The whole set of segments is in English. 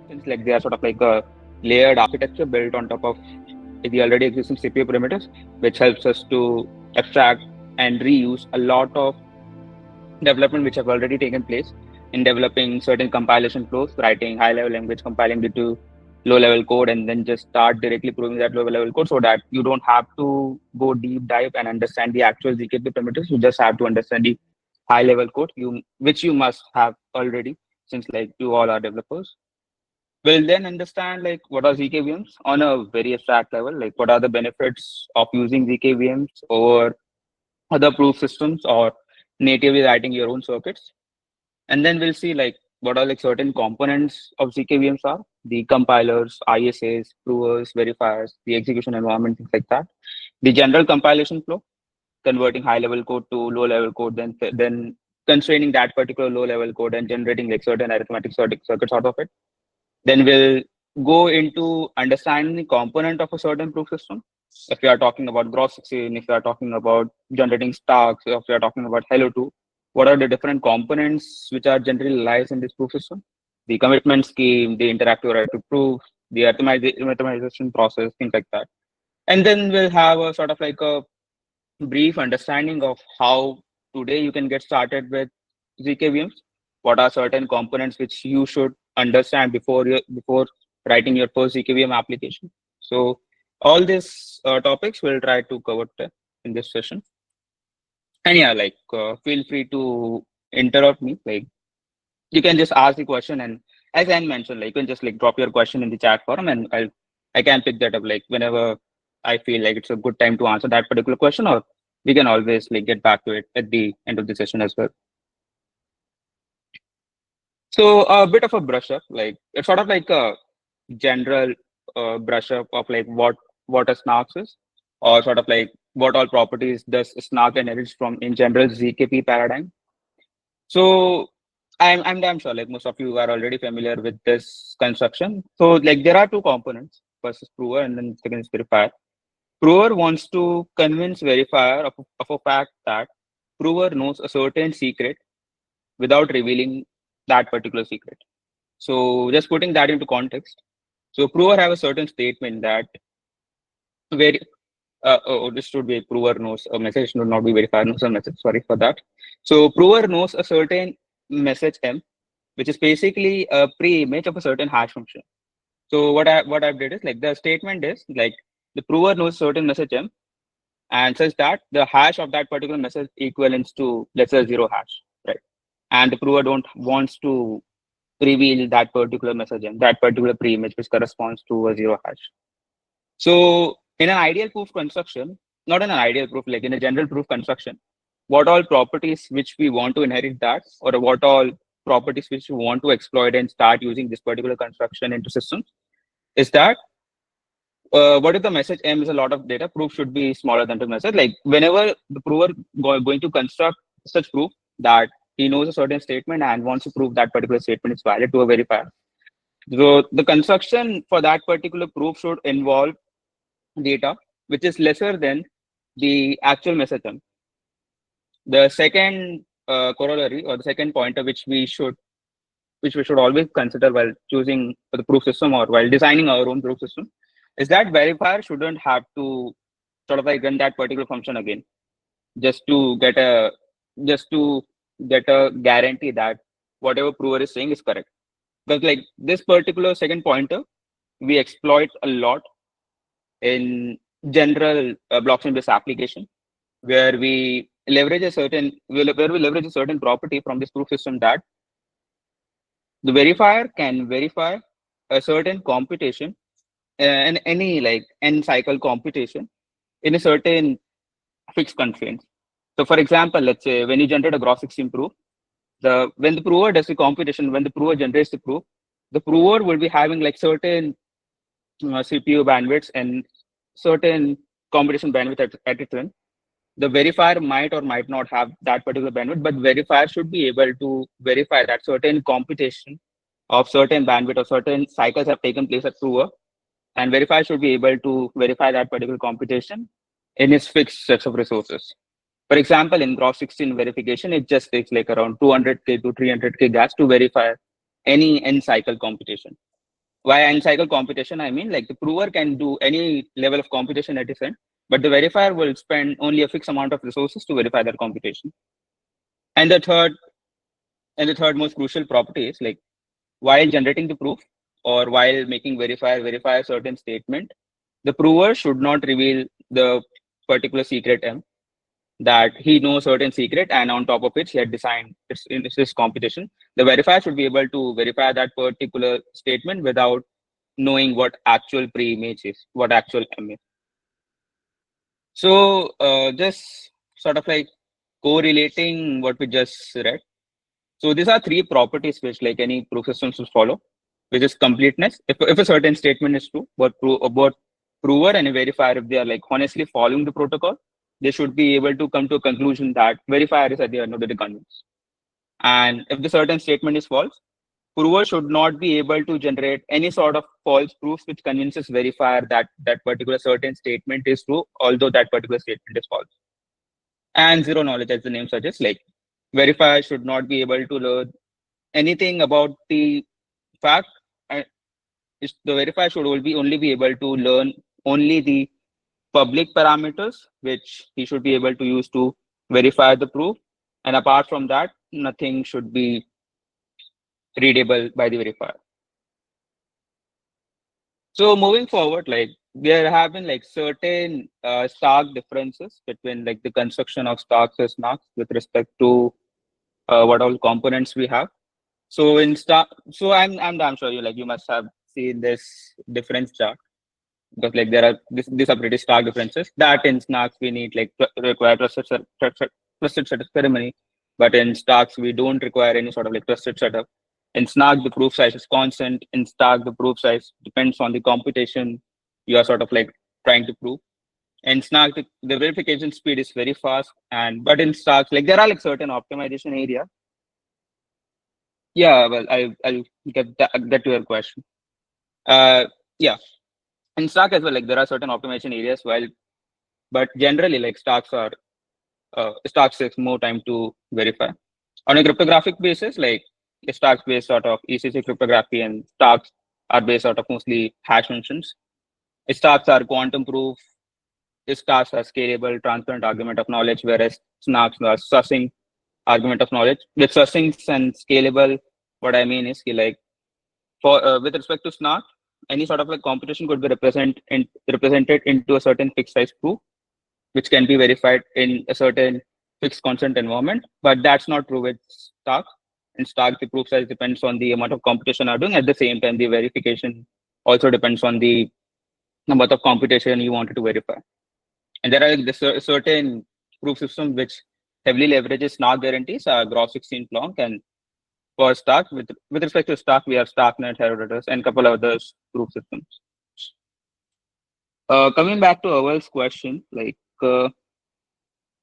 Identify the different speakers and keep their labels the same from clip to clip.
Speaker 1: since like they are sort of like a layered architecture built on top of the already existing CPU primitives, which helps us to extract and reuse a lot of development which have already taken place in developing certain compilation flows, writing high level language, compiling it to low level code, and then just start directly proving that low level code so that you don't have to go deep dive and understand the actual zkP primitives. You just have to understand the high level code, which you must have already, since like you all are developers. We'll then understand like what are zkVMs on a very abstract level, like what are the benefits of using zkVMs over other proof systems or natively writing your own circuits. And then we'll see like what are like certain components of zkVMs are, the compilers, ISAs, provers, verifiers, the execution environment, things like that. The general compilation flow, converting high level code to low level code, then constraining that particular low level code and generating like certain arithmetic circuits out of it. Then we'll go into understanding the component of a certain proof system. If we are talking about gross 16, if we are talking about generating stacks, if we are talking about hello 2, what are the different components which are generally lies in this proof system? The commitment scheme, the interactive right to proof, the arithmetization process, things like that. And then we'll have a sort of like a brief understanding of how today you can get started with zkVMs. What are certain components which you should understand before writing your first zkVM application? So all these topics we'll try to cover in this session. And yeah, like feel free to interrupt me. Like you can just ask the question, and as I mentioned, like you can just like drop your question in the chat forum, and I can pick that up like whenever I feel like it's a good time to answer that particular question, or we can always like get back to it at the end of the session as well. So a bit of a brush up, like it's sort of like a general brush up of like what a snark is, or sort of like what all properties does snark inherits from in general zkP paradigm. So I'm damn sure like most of you are already familiar with this construction. So like there are two components. First is prover and then second is verifier. Prover wants to convince verifier of a fact that prover knows a certain secret without revealing that particular secret. So just putting that into context. So prover have a certain statement that very this should be prover knows a message, should not be verifier knows a message. Sorry for that. So prover knows a certain message M, which is basically a pre-image of a certain hash function. So what I did is like the statement is like the prover knows certain message M and says that the hash of that particular message equivalents to let's say 0 hash, right? And the prover don't wants to reveal that particular message M, that particular pre-image which corresponds to a 0 hash. So in an ideal proof construction, not in an ideal proof, like in a general proof construction, what all properties which we want to inherit that, or what all properties which we want to exploit and start using this particular construction into systems, is that what if the message M is a lot of data, proof should be smaller than the message. Like whenever the prover going to construct such proof that he knows a certain statement and wants to prove that particular statement is valid to a verifier. So the construction for that particular proof should involve data which is lesser than the actual message M. The second corollary or the second pointer which we should always consider while choosing the proof system or while designing our own proof system is that verifier shouldn't have to sort of like run that particular function again just to get a guarantee that whatever prover is saying is correct. Because like this particular second pointer we exploit a lot in general blockchain based application where we leverage a certain property from this proof system that the verifier can verify a certain computation and any like n cycle computation in a certain fixed constraints. So for example, let's say when you generate a gross 16 proof, when the prover does the computation, when the prover generates the proof, the prover will be having like certain CPU bandwidths and certain computation bandwidth at its end. The verifier might or might not have that particular bandwidth, but verifier should be able to verify that certain computation of certain bandwidth or certain cycles have taken place at prover, and verifier should be able to verify that particular computation in its fixed sets of resources. For example, in gross 16 verification, it just takes like around 200K to 300K gas to verify any n cycle computation. By n-cycle computation, I mean like the prover can do any level of computation at his end, but the verifier will spend only a fixed amount of resources to verify that computation. And the third most crucial property is like while generating the proof or while making verifier verify a certain statement, the prover should not reveal the particular secret M that he knows certain secret and on top of which he had designed this computation. The verifier should be able to verify that particular statement without knowing what actual pre-image is, what actual M is. So just sort of like correlating what we just read. So these are three properties which like any proof system should follow, which is completeness. If a certain statement is true, both prover and a verifier, if they are like honestly following the protocol, they should be able to come to a conclusion that verifier is at the end of the day convinced. And if the certain statement is false, prover should not be able to generate any sort of false proofs which convinces verifier that that particular certain statement is true, although that particular statement is false. And zero knowledge, as the name suggests, like verifier should not be able to learn anything about the fact. And the verifier should only be able to learn only the public parameters, which he should be able to use to verify the proof. And apart from that, nothing should be readable by the verifier. So moving forward, like there have been like certain stark differences between like the construction of stacks and snarks with respect to what all components we have. So in Stark, so I'm sure you must have seen this difference chart because like there are these are pretty stark differences. That in Snarks we need like require trusted setup ceremony, but in Starks we don't require any sort of like trusted setup. In Snark the proof size is constant. In Stark the proof size depends on the computation you are sort of like trying to prove. In Snark the verification speed is very fast, and but in Starks like there are like certain optimization areas. Yeah, well, I'll get to your question. Yeah, in Stack as well, like there are certain optimization areas, but generally, like Stacks takes more time to verify. On a cryptographic basis, like Stacks based out of ECC cryptography and Stacks are based out of mostly hash functions. Stacks are quantum proof. Stacks are scalable, transparent argument of knowledge, whereas Snarks are sussing argument of knowledge. With sussing and scalable, what I mean is like for with respect to Snark, any sort of like computation could be represented into a certain fixed size proof, which can be verified in a certain fixed constant environment. But that's not true with Stark. In Stark, the proof size depends on the amount of computation are doing. At the same time, the verification also depends on the amount of computation you wanted to verify. And there are like certain proof systems which heavily leverages Snark guarantees, Gross 16 Plonk, and for Stark, with respect to Stark, we have StarkNet, Herodotus, and a couple of other proof systems. Coming back to Awal's question, like, can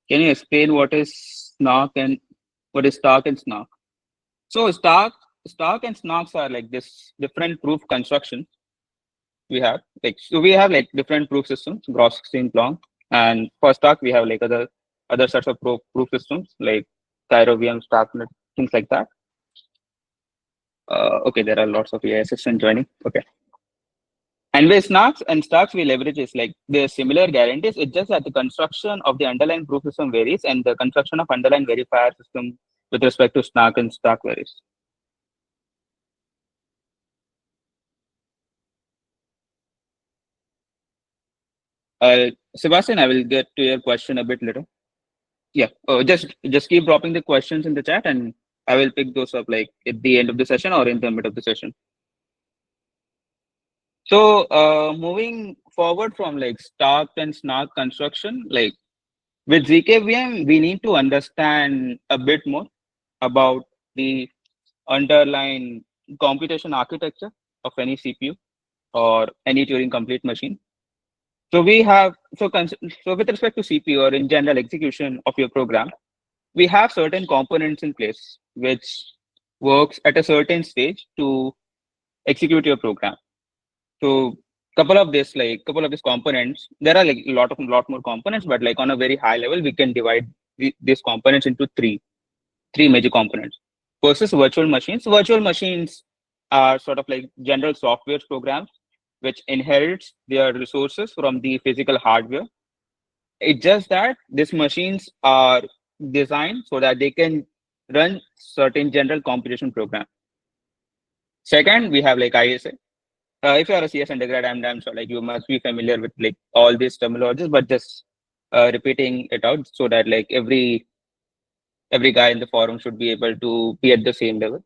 Speaker 1: you explain what is Snark and what is Stark and Snark? So Stark and Snarks are like this different proof constructions we have. Like, so we have like different proof systems, Gross 16 Plonk, and for Stark we have like other sets of proof systems like zkVM, StarkNet, things like that. Okay, there are lots of AI assistant joining. Okay. And with Snarks and Starks, we leverage is like the similar guarantees. It's just that the construction of the underlying proof system varies, and the construction of underlying verifier system with respect to Snark and Stark varies. Sebastian, I will get to your question a bit later. Yeah, just keep dropping the questions in the chat, and I will pick those up like at the end of the session or in the mid of the session. So moving forward from like Stark and Snark construction, like with zkVM, we need to understand a bit more about the underlying computation architecture of any CPU or any Turing complete machine. So we have so with respect to CPU or in general execution of your program, we have certain components in place which works at a certain stage to execute your program. So couple of these components, there are like a lot more components, but like on a very high level, we can divide these components into three major components. First is virtual machines. Virtual machines are sort of like general software programs which inherits their resources from the physical hardware. It's just that these machines are designed so that they can run certain general computation programs. Second, we have like ISA. If you are a CS undergrad, I'm sure like you must be familiar with like all these terminologies, but just repeating it out so that like every guy in the forum should be able to be at the same level.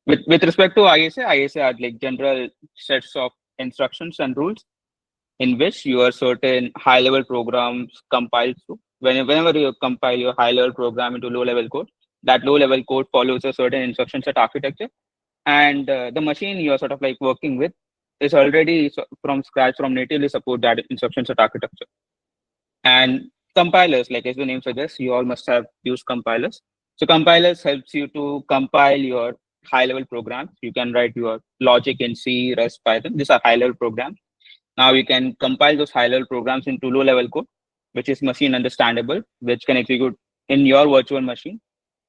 Speaker 1: With respect to ISA are like general sets of instructions and rules in which your certain high level programs compile to. Whenever you compile your high level program into low level code, that low level code follows a certain instruction set architecture, and the machine you're sort of like working with is already from scratch from natively support that instruction set architecture. And compilers, like as the name suggests, you all must have used compilers. So compilers helps you to compile your high level programs. You can write your logic in C, Rust, Python. These are high level programs. Now you can compile those high level programs into low level code, which is machine understandable, which can execute in your virtual machine.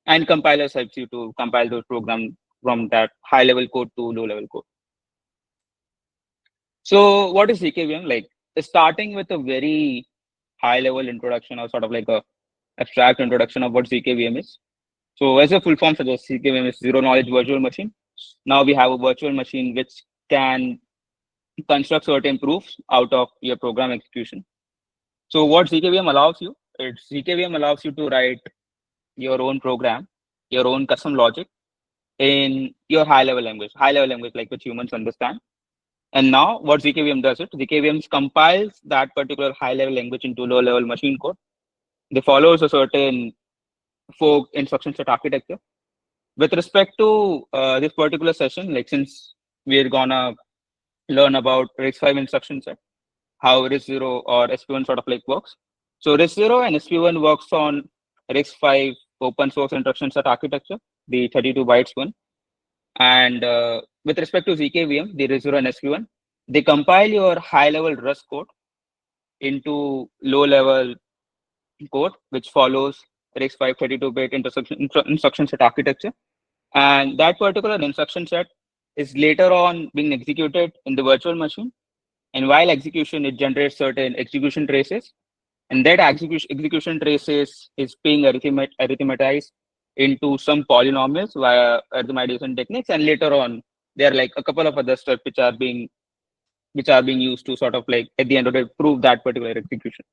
Speaker 1: And compilers helps you to compile those programs from that high level code to low level code. So what is zkVM? Like starting with a very high level introduction or sort of like a abstract introduction of what zkVM is. So as a full form suggests, zkVM is zero knowledge virtual machine. Now we have a virtual machine which can construct certain proofs out of your program execution. So what zkVM allows you, zkVM allows you to write your own program, your own custom logic in your high level language like which humans understand. And now what zkVM does zkVM compiles that particular high level language into low level machine code. They follows a certain fork instruction set architecture. With respect to this particular session, like since we're gonna learn about RISC-V instruction set, how RISC-0 or SP1 sort of like works. So RISC-0 and SP1 works on RISC-V open source instruction set architecture, the 32 bytes one. And with respect to zkVM, the RISC-0 and SP1, they compile your high-level Rust code into low-level code, which follows RISC-V 32-bit instruction set architecture. And that particular instruction set is later on being executed in the virtual machine. And while execution, it generates certain execution traces. And that execution traces is being arithmetized into some polynomials via arithmetization techniques. And later on, there are like a couple of other steps which are being used to sort of like at the end of the day prove that particular execution.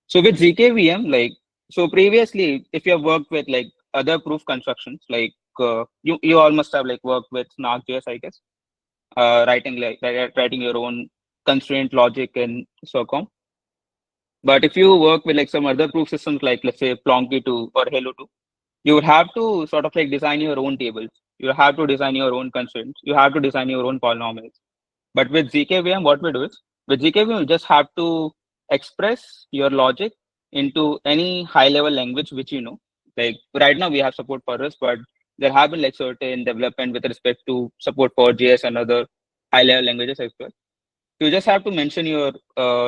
Speaker 1: So with zkVM, like so previously, if you have worked with like other proof constructions, like you all must have like worked with Snark.js, I guess, writing your own constraint logic in Circom. But if you work with like some other proof systems, like let's say Plonky 2 or Hello 2, you would have to sort of like design your own tables. You have to design your own constraints. You have to design your own polynomials. But with zkVM, what we do is with zkVM, you just have to express your logic into any high level language which you know. Like right now we have support for Rust, but there have been like certain development with respect to support for JS and other high level languages as well. You just have to mention your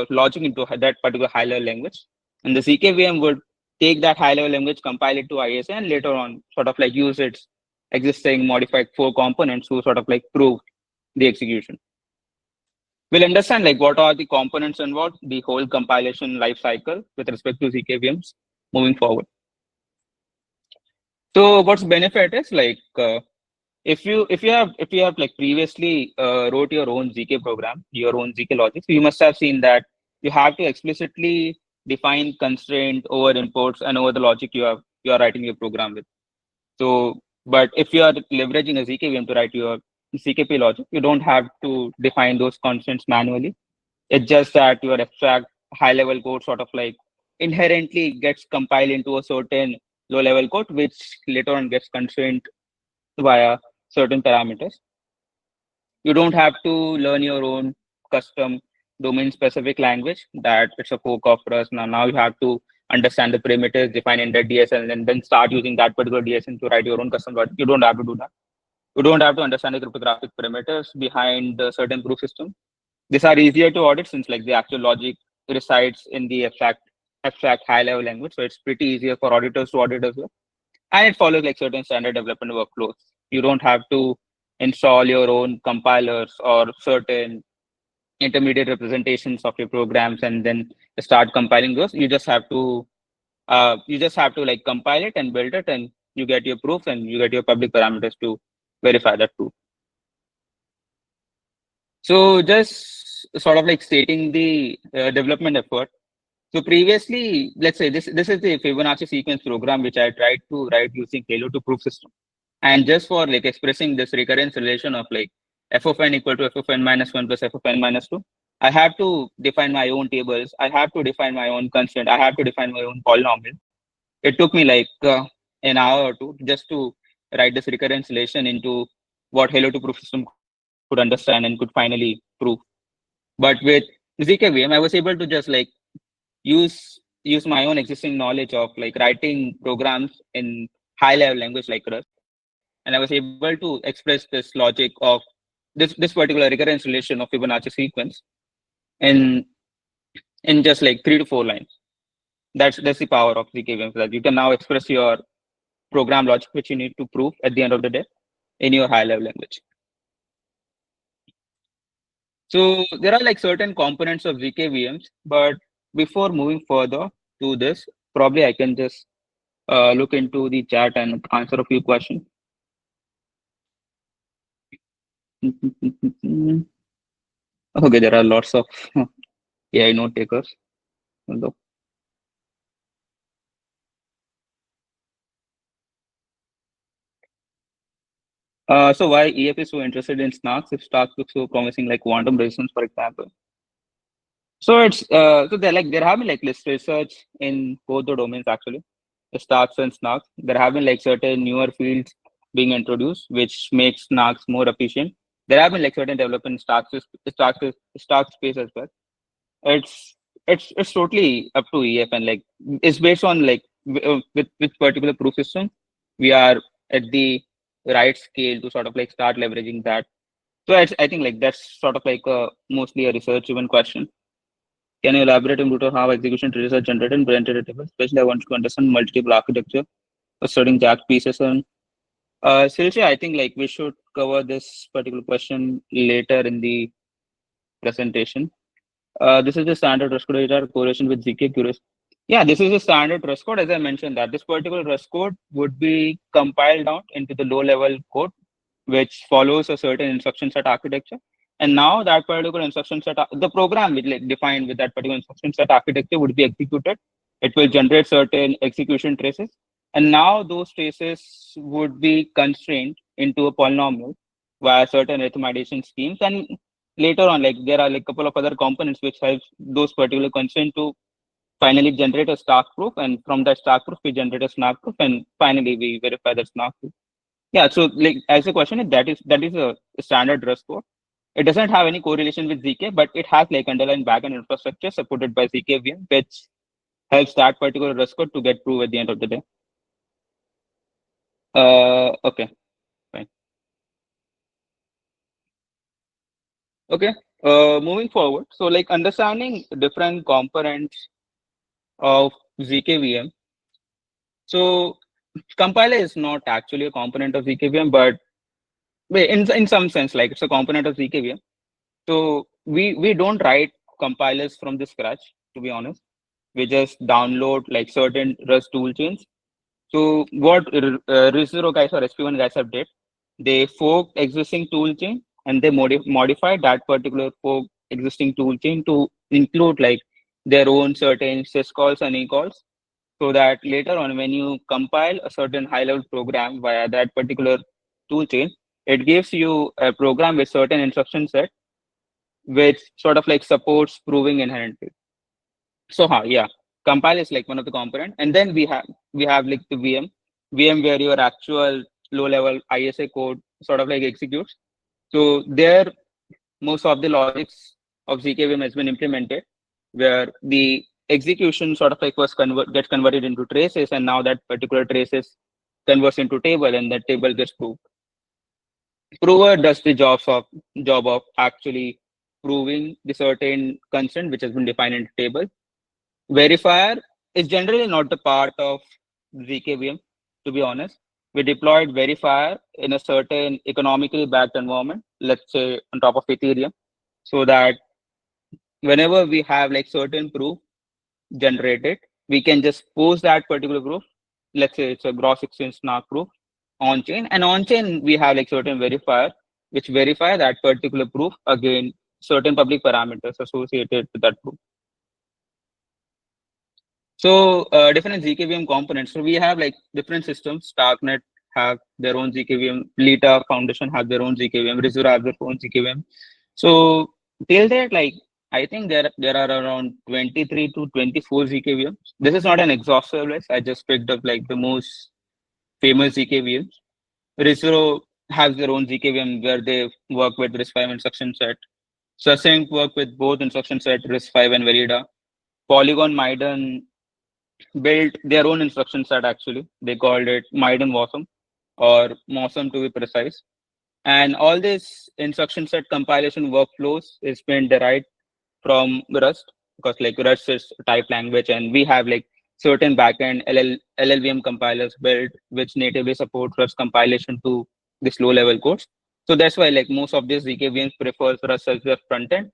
Speaker 1: logic into that particular high level language, and the zkVM would take that high level language, compile it to ISA, and later on sort of like use its existing modified four components to sort of like prove the execution. We'll understand like what are the components involved, the whole compilation life cycle with respect to zkVMs moving forward. So what's benefit is like if you have like previously wrote your own zk program, your own zk logic, so you must have seen that you have to explicitly define constraint over imports and over the logic you are writing your program with. So but if you are leveraging a zkVM to write your zkp logic, you don't have to define those constraints manually. It's just that your abstract high level code sort of like inherently gets compiled into a certain low level code, which later on gets constrained via certain parameters. You don't have to learn your own custom domain specific language that it's a fork of Rust. Now you have to understand the parameters defined in that DSL and then start using that particular DSL to write your own custom logic. You don't have to do that. You don't have to understand the cryptographic parameters behind a certain proof system. These are easier to audit since like the actual logic resides in the abstract high level language. So it's pretty easier for auditors to audit as well. And it follows like certain standard development workflows. You don't have to install your own compilers or certain intermediate representations of your programs and then start compiling those. You just have to like compile it and build it, and you get your proofs and you get your public parameters to verify that proof. So just sort of like stating the development effort. So previously, let's say this is the Fibonacci sequence program which I tried to write using Halo to proof system. And just for like expressing this recurrence relation of like f of n equal to f of n minus 1 plus f of n minus 2, I have to define my own tables. I have to define my own constant. I have to define my own polynomial. It took me like an hour or two just to write this recurrence relation into what Halo to proof system could understand and could finally prove. But with zkVM, I was able to just like use my own existing knowledge of like writing programs in high level language like Rust, and I was able to express this logic of this particular recurrence relation of Fibonacci sequence in just like 3 to 4 lines. That's the power of zkVM, that you can now express your program logic which you need to prove at the end of the day in your high level language. So there are like certain components of zkVMs, but before moving further to this, probably I can just look into the chat and answer a few questions. Okay, there are lots of AI note takers. Hello. So why EF is so interested in snarks if stocks look so promising, like quantum resistance, for example? So so there have been like list research in both the domains actually, the stocks and snarks. There have been like certain newer fields being introduced, which makes snarks more efficient. There have been like certain development in stock space as well. It's it's totally up to EF, and like it's based on like with particular proof system, we are at the right scale to sort of like start leveraging that. So I think like that's sort of like mostly a research driven question. Can you elaborate on how execution trees are generated and presented at table? Especially I want to understand multiple architecture for studying Jack pieces. And seriously, I think like we should cover this particular question later in the presentation. This is the standard Rust code data correlation with zk curious. Yeah, this is a standard Rust code. As I mentioned, that this particular Rust code would be compiled down into the low level code, which follows a certain instruction set architecture. And now that particular instruction set, the program which like defined with that particular instruction set architecture would be executed. It will generate certain execution traces. And now those traces would be constrained into a polynomial via certain arithmetic schemes. And later on, like there are like a couple of other components which helps those particular constraints to finally generate a Stark proof. And from that Stark proof, we generate a snark proof. And finally, we verify that snark proof. Yeah, so like as a question, that is a standard Rust code. It doesn't have any correlation with zk, but it has like underlying backend infrastructure supported by zkVM, which helps that particular Rust code to get proof at the end of the day. Okay, fine. Okay, moving forward. So like understanding different components of zkVM. So compiler is not actually a component of zkVM, but in some sense, like it's a component of zkVM. So we don't write compilers from the scratch, to be honest. We just download like certain Rust tool chains. So what RIS0 guys or SP1 guys have did, they fork existing tool chain and they modify that particular fork existing tool chain to include like their own certain syscalls and ecalls, so that later on when you compile a certain high level program via that particular tool chain, it gives you a program with certain instruction set which sort of like supports proving inherently. So yeah, compile is like one of the component, and then we have like the VM where your actual low level ISA code sort of like executes. So there, most of the logics of zkVM has been implemented, where the execution sort of like gets converted into traces, and now that particular traces converts into table, and that table gets proved. Prover does the job of actually proving the certain constant which has been defined in the table. Verifier is generally not the part of zkVM, to be honest. we deployed verifier in a certain economically backed environment, let's say on top of Ethereum, so that whenever we have like certain proof generated, we can just post that particular proof. Let's say it's a gross exchange snark proof on chain, and on chain we have like certain verifier which verify that particular proof again certain public parameters associated with that proof. So different zkVM components. So we have like different systems. Starknet have their own zkVM. Lita Foundation have their own zkVM. Rizura have their own zkVM. So till that, like I think there are around 23 to 24 zkVMs. This is not an exhaustive list. I just picked up like the most famous zkVMs. Rizuro has their own zkVM where they work with RISC-V instruction set. Succinct work with both instruction set RISC-V and Verida. Polygon Maiden built their own instruction set actually. They called it Maiden Wasm or Mosum to be precise. And all this instruction set compilation workflows is been derived from Rust because like Rust is a type language and we have like certain backend LLVM compilers built which natively support Rust compilation to this low level codes. So that's why like most of these zkVMs prefers Rust as their front end,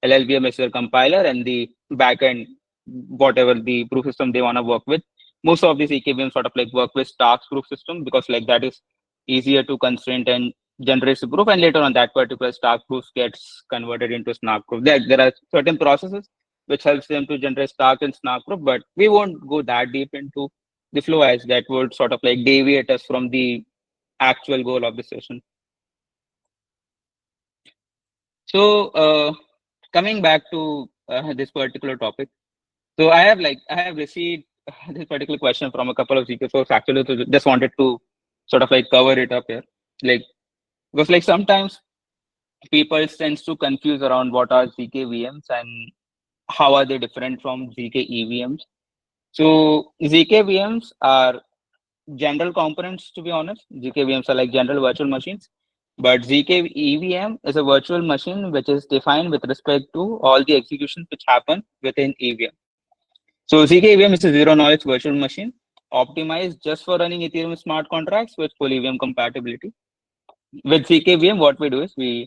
Speaker 1: LLVM is their compiler, and the backend whatever the proof system they want to work with. Most of these zkVMs sort of like work with Stark's proof system because like that is easier to constrain and generates the proof, and later on that particular Stark proof gets converted into Snark proof. There are certain processes which helps them to generate Stark and Snark proof, but we won't go that deep into the flow as that would sort of like deviate us from the actual goal of the session. So coming back to this particular topic, so I have received this particular question from a couple of GK folks actually, so just wanted to sort of like cover it up here, like because like sometimes people tends to confuse around what are zkVMs and how are they different from zkEVMs. So zkVMs are general components, to be honest. zkVMs are like general virtual machines, but zkEVM is a virtual machine which is defined with respect to all the executions which happen within EVM. So zkEVM is a zero knowledge virtual machine optimized just for running Ethereum smart contracts with full EVM compatibility. With zkVM, what we do is we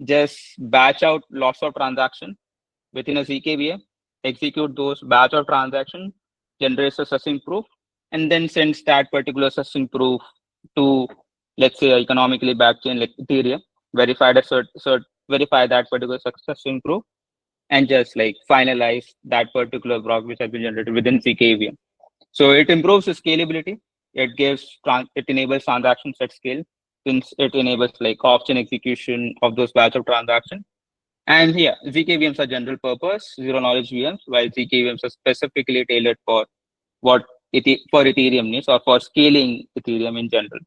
Speaker 1: just batch out lots of transactions within a zkVM, execute those batch of transactions, generates a succinct proof, and then sends that particular succinct proof to, let's say, economically backed chain like Ethereum, verify that particular succinct proof, and just like finalize that particular block which has been generated within zkVM. So it improves the scalability. It enables transactions at scale since it enables like off-chain execution of those batch of transactions. And yeah, zkVMs are general purpose, zero knowledge VMs, while zkVMs are specifically tailored for what for Ethereum needs or for scaling Ethereum in general.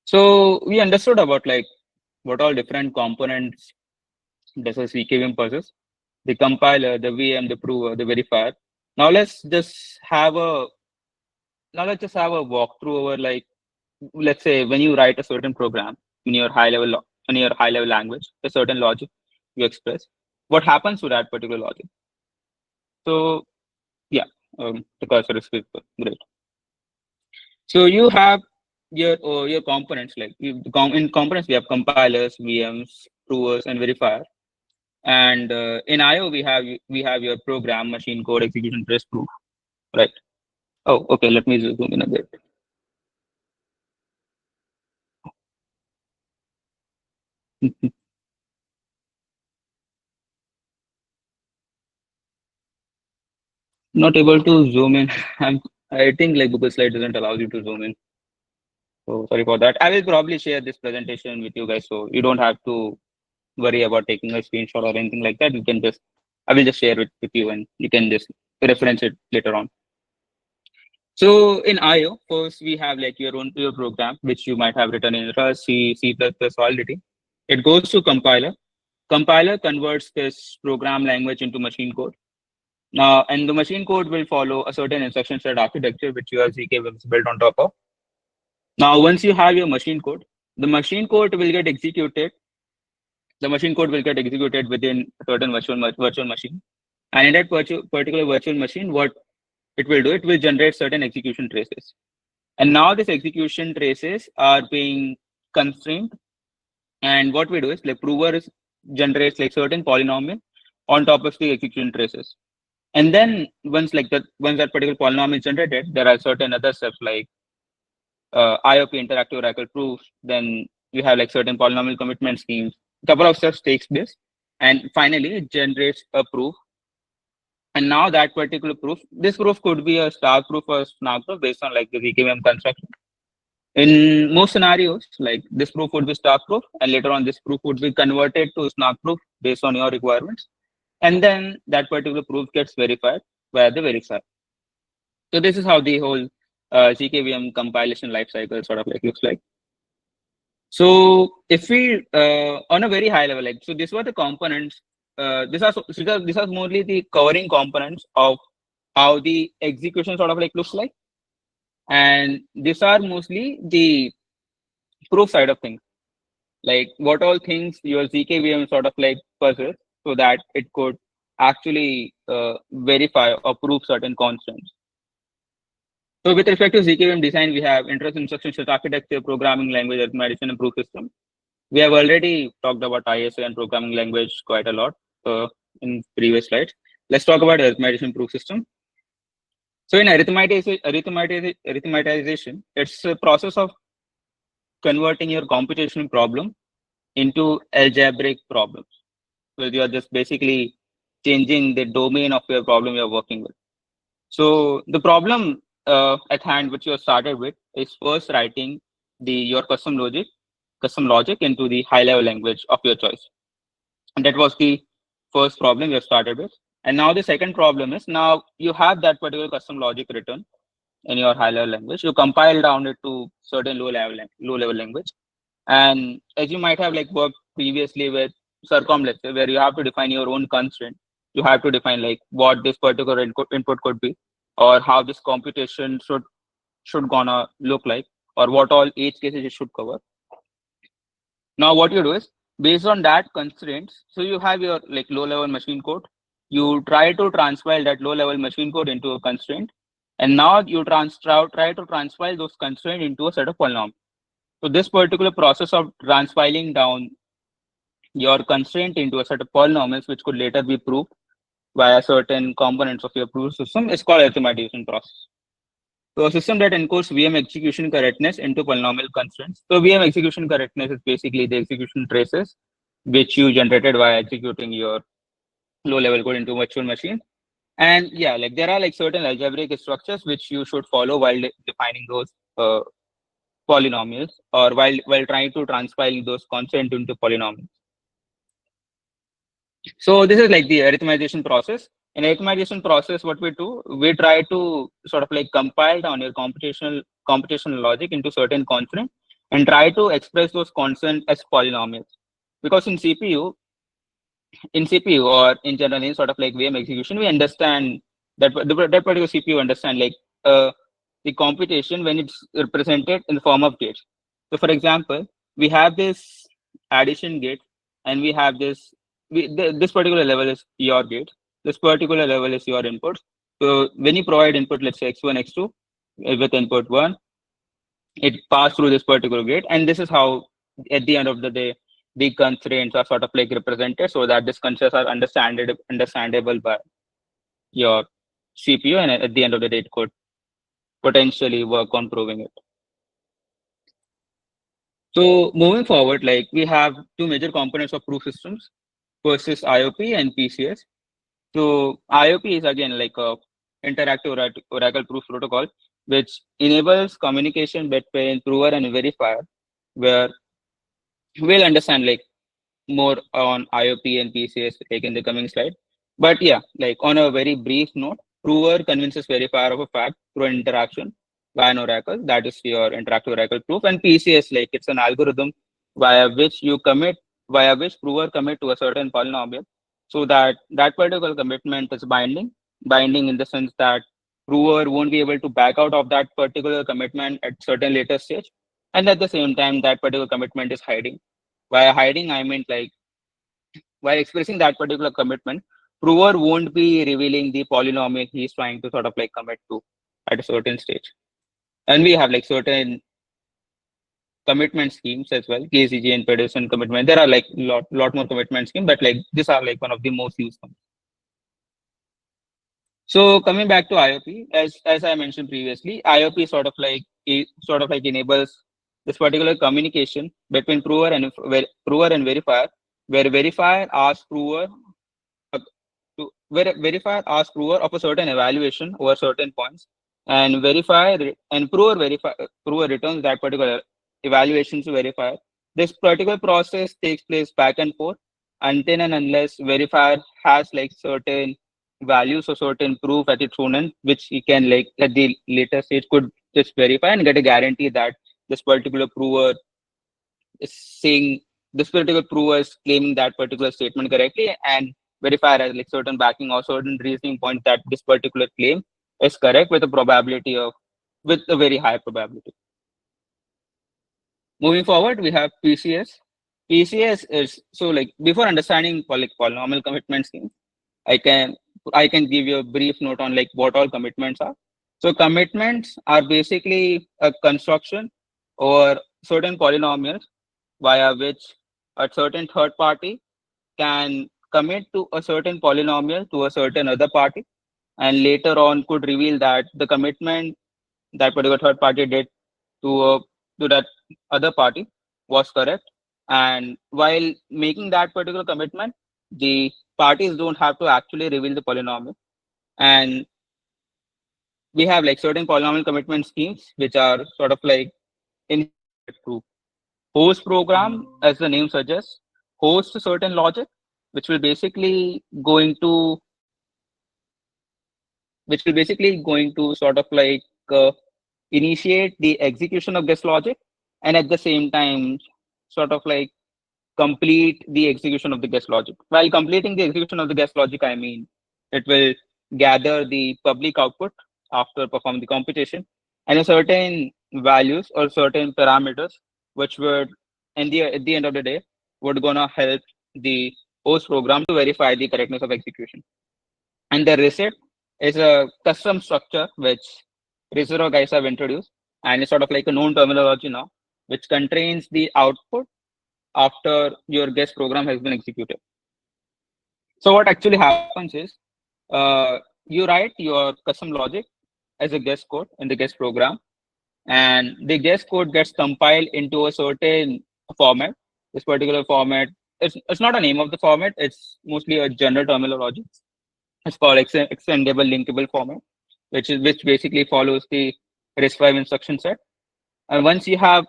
Speaker 1: So we understood about like what all different components does a zkVM possess: the compiler, the VM, the prover, the verifier. Now let's just have a walkthrough over like, let's say when you write a certain program in your high level language, a certain logic you express, what happens to that particular logic. So yeah, the cursor is visible. Great. So you have your components, like in components we have compilers, VMs, provers, and verifier. And in IO we have your program, machine code, execution, trace proof, right? Oh, okay. Let me zoom in a bit. Not able to zoom in. I think like Google Slide doesn't allow you to zoom in. So sorry for that. I will probably share this presentation with you guys, so you don't have to worry about taking a screenshot or anything like that. You can just, I will just share it with you, and you can just reference it later on. So in IO, first we have like your program, which you might have written in Rust, C++ already. It goes to compiler. Compiler converts this program language into machine code. Now, and the machine code will follow a certain instruction set architecture, which your zkVM is built on top of. Now, once you have your machine code, the machine code will get executed. The machine code will get executed within a certain virtual machine. And in that particular virtual machine, what it will generate certain execution traces. And now these execution traces are being constrained. And what we do is like generates like certain polynomial on top of the execution traces. And then once that particular polynomial is generated, there are certain other steps like IOP interactive oracle proofs. Then you have like certain polynomial commitment schemes. A couple of steps takes place, and finally it generates a proof. And now that particular proof, this proof could be a star proof or snark proof based on like the zkVM construction. In most scenarios, like this proof would be star proof, and later on this proof would be converted to snark proof based on your requirements. And then that particular proof gets verified via the verifier. So this is how the whole zkVM compilation lifecycle sort of like looks like. So if we on a very high level, like so, these were the components. These are mostly the covering components of how the execution sort of like looks like, and these are mostly the proof side of things. Like what all things your zkVM sort of like possess, so that it could actually verify or prove certain constants. So with respect to zkVM design, we have interest instruction set architecture, programming language, arithmetic, and proof system. We have already talked about ISA and programming language quite a lot in previous slides. Let's talk about arithmetic proof system. So in arithmetization, it's a process of converting your computational problem into algebraic problems. So you are just basically changing the domain of your problem you're working with. So the problem at hand, which you started with, is first writing your custom logic into the high-level language of your choice. And that was the first problem you started with. And now the second problem is, now you have that particular custom logic written in your high-level language. You compile down it to certain low-level language. And as you might have like worked previously with circom, let's say, where you have to define your own constraint. You have to define like what this particular input could be, or how this computation should gonna look like, or what all edge cases it should cover. Now what you do is, based on that constraints, so you have your like low-level machine code. You try to transpile that low-level machine code into a constraint, and now you try to transpile those constraints into a set of polynomials. So this particular process of transpiling down your constraint into a set of polynomials, which could later be proved via certain components of your proof system, is called arithmetization process. So a system that encodes VM execution correctness into polynomial constraints. So VM execution correctness is basically the execution traces which you generated by executing your low-level code into virtual machine. And yeah, like there are like certain algebraic structures which you should follow while defining those polynomials, or while trying to transpile those constants into polynomials. So this is like the arithmetization process. In arithmetization process, what we do, we try to sort of like compile down your computational logic into certain constants and try to express those constants as polynomials. Because in CPU or in general in sort of like VM execution, we understand that that particular CPU understand like the computation when it's represented in the form of gates. So for example, we have this addition gate, and we have this particular level is your gate. This particular level is your input. So when you provide input, let's say x1, x2 with input 1, it passes through this particular gate, and this is how at the end of the day the constraints are sort of like represented, so that these constraints are understandable by your CPU, and at the end of the day it could potentially work on proving it. So moving forward, like we have two major components of proof systems. First is IOP and PCS. So IOP is again like a interactive oracle proof protocol, which enables communication between prover and verifier, where we'll understand like more on IOP and PCS like in the coming slide. But yeah, like on a very brief note, prover convinces verifier of a fact through an interaction via an oracle. That is your interactive oracle proof. And PCS, like it's an algorithm via which prover commit to a certain polynomial, so that particular commitment is binding in the sense that prover won't be able to back out of that particular commitment at certain later stage. And at the same time, that particular commitment is hiding. By hiding, I mean like while expressing that particular commitment, prover won't be revealing the polynomial he's trying to sort of like commit to at a certain stage. And we have like certain commitment schemes as well, KCG and Pedersen commitment. There are like lot more commitment schemes, but like these are like one of the most used ones. So coming back to IOP, as I mentioned previously, IOP sort of like enables this particular communication between prover and verifier, where verifier asks prover where verifier asks prover of a certain evaluation over certain points, and prover returns that particular evaluation to verifier. This particular process takes place back and forth until and unless verifier has like certain values or certain proof at its own end, which he can like at the later stage could just verify and get a guarantee that this particular prover is saying this particular prover is claiming that particular statement correctly, and verifier has like certain backing or certain reasoning point that this particular claim is correct with a very high probability. Moving forward, we have PCS. PCS is so like before understanding like polynomial commitment scheme, I can I can give you a brief note on like what all commitments are. So commitments are basically a construction or certain polynomials via which a certain third party can commit to a certain polynomial to a certain other party, and later on could reveal that the commitment that particular third party did to to that other party was correct. And while making that particular commitment, the parties don't have to actually reveal the polynomial. And we have like certain polynomial commitment schemes which are sort of like inherited through host program, as the name suggests, hosts a certain logic, which will basically going to sort of like initiate the execution of this logic, and at the same time sort of like complete the execution of the guest logic. While completing the execution of the guest logic, I mean it will gather the public output after performing the computation and a certain values or certain parameters which would at the end of the day would gonna help the host program to verify the correctness of execution. And the receipt is a custom structure which Rizuro guys have introduced, and it's sort of like a known terminology now, which contains the output after your guest program has been executed. So what actually happens is you write your custom logic as a guest code in the guest program, and the guest code gets compiled into a certain format. This particular format, it's not a name of the format, it's mostly a general terminology. It's called extendable linkable format, which basically follows the RISC-V instruction set. And once you have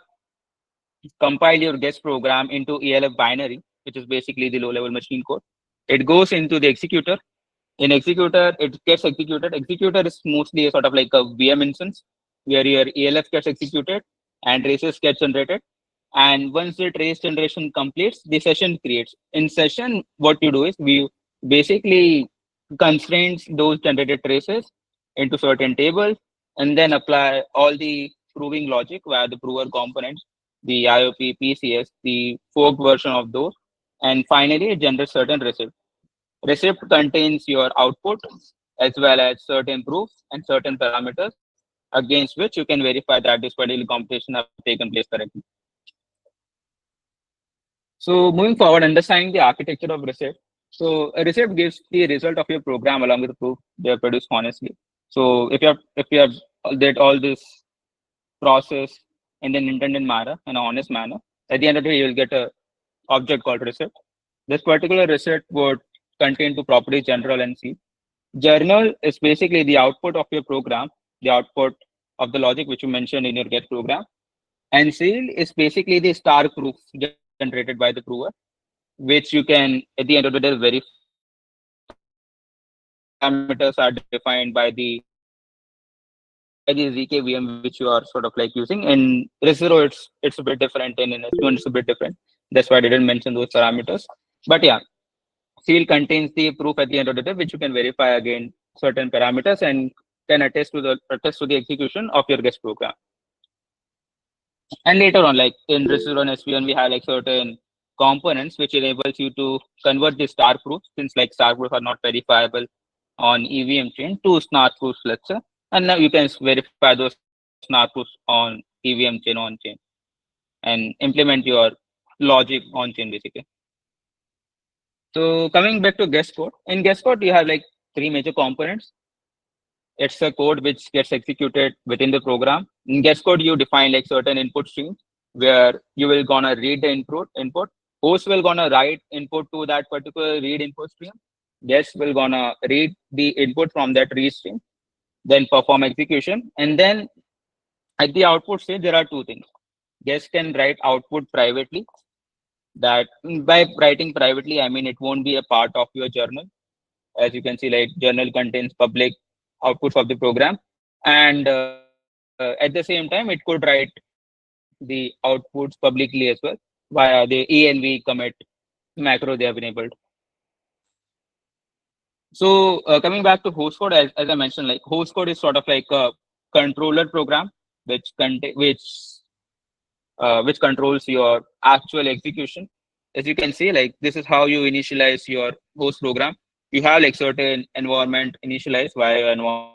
Speaker 1: compiled your guest program into ELF binary, which is basically the low-level machine code, it goes into the executor. In executor, it gets executed. Executor is mostly a sort of like a VM instance where your ELF gets executed and traces get generated. And once the trace generation completes, the session creates. In session, what you do is we basically constraints those generated traces into certain tables and then apply all the proving logic via the prover components, the IOP, PCS, the forked version of those, and finally it generates certain receipt. Receipt contains your output as well as certain proofs and certain parameters against which you can verify that this particular computation have taken place correctly. So moving forward, understanding the architecture of receipt. So a receipt gives the result of your program along with the proof they are produced honestly. So if you have did all this process in an intended manner, in an honest manner, at the end of the day, you'll get a object called receipt. This particular receipt would contain two properties, general and C. Journal is basically the output of your program, the output of the logic which you mentioned in your get program. And seal is basically the star proof generated by the prover, which you can, at the end of the day, verify. Parameters are defined by the zkVM which you are sort of like using. In Rizuro, it's a bit different, and in S1 it's a bit different. That's why I didn't mention those parameters. But yeah, seal contains the proof at the end of the day, which you can verify again certain parameters and can attest to the execution of your guest program. And later on, like in Rizuro and S1, we have like certain components which enables you to convert the star proofs, since like star proofs are not verifiable on EVM chain, to snark proofs, let's say. And now you can verify those snark proofs on EVM chain on chain and implement your logic on chain basically. So coming back to guest code, in guest code you have like three major components. It's a code which gets executed within the program. In guest code, you define like certain input streams where you will gonna read the input. Host will gonna write input to that particular read input stream. Guest will gonna read the input from that read stream, then perform execution. And then at the output stage, there are two things. Guest can write output privately. That by writing privately, I mean it won't be a part of your journal. As you can see, like journal contains public outputs of the program. And at the same time, it could write the outputs publicly as well via the env commit macro they have enabled. So coming back to host code, as I mentioned, like host code is sort of like a controller program which which controls your actual execution. As you can see, like this is how you initialize your host program. You have like certain environment initialized via your environment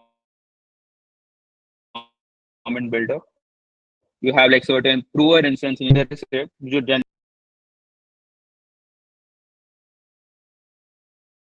Speaker 1: builder. You have like certain prover instance initialized script which would generate the output.